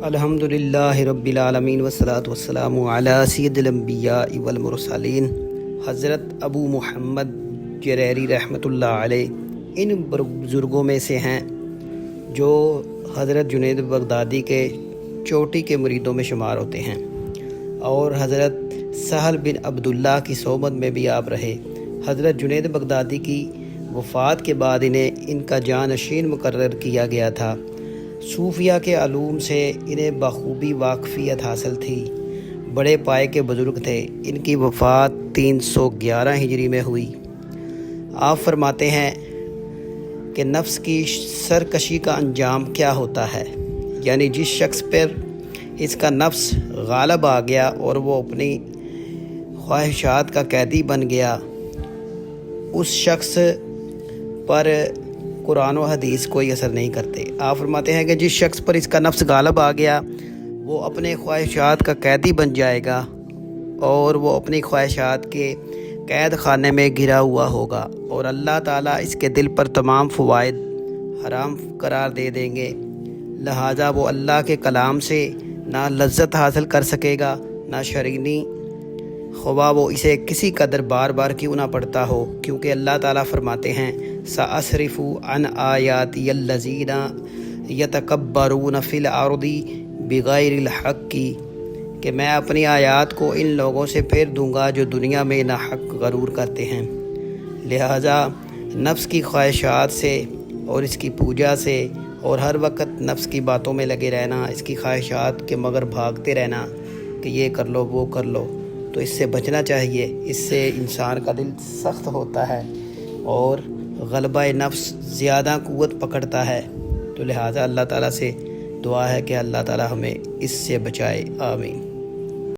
الحمدللہ رب العالمین والصلاة والسلام علی سید الانبیاء والمرسلین حضرت ابو محمد جریری رحمۃ اللہ علیہ ان بزرگوں میں سے ہیں جو حضرت جنید بغدادی کے چوٹی کے مریدوں میں شمار ہوتے ہیں، اور حضرت سہل بن عبداللہ کی صحبت میں بھی آپ رہے۔ حضرت جنید بغدادی کی وفات کے بعد انہیں ان کا جانشین مقرر کیا گیا تھا۔ صوفیہ کے علوم سے انہیں بخوبی واقفیت حاصل تھی، بڑے پائے کے بزرگ تھے۔ ان کی وفات 311 ہجری میں ہوئی۔ آپ فرماتے ہیں کہ نفس کی سرکشی کا انجام کیا ہوتا ہے، یعنی جس شخص پر اس کا نفس غالب آ گیا اور وہ اپنی خواہشات کا قیدی بن گیا، اس شخص پر قرآن و حدیث کوئی اثر نہیں کرتے۔ آپ فرماتے ہیں کہ جس شخص پر اس کا نفس غالب آ گیا وہ اپنے خواہشات کا قیدی بن جائے گا اور وہ اپنی خواہشات کے قید خانے میں گھرا ہوا ہوگا، اور اللہ تعالیٰ اس کے دل پر تمام فوائد حرام قرار دے دیں گے، لہٰذا وہ اللہ کے کلام سے نہ لذت حاصل کر سکے گا نہ شرینی، خواہ وہ اسے کسی قدر بار بار کیوں نہ پڑھتا ہو، کیونکہ اللہ تعالیٰ فرماتے ہیں سأصرف عن آیاتی الذین یتکبرون فی الارض بغیر الحق، کہ میں اپنی آیات کو ان لوگوں سے پھیر دوں گا جو دنیا میں ناحق غرور کرتے ہیں۔ لہٰذا نفس کی خواہشات سے اور اس کی پوجا سے اور ہر وقت نفس کی باتوں میں لگے رہنا، اس کی خواہشات کے مگر بھاگتے رہنا کہ یہ کر لو وہ کر لو، تو اس سے بچنا چاہیے۔ اس سے انسان کا دل سخت ہوتا ہے اور غلبہ نفس زیادہ قوت پکڑتا ہے، تو لہٰذا اللہ تعالیٰ سے دعا ہے کہ اللہ تعالیٰ ہمیں اس سے بچائے، آمین۔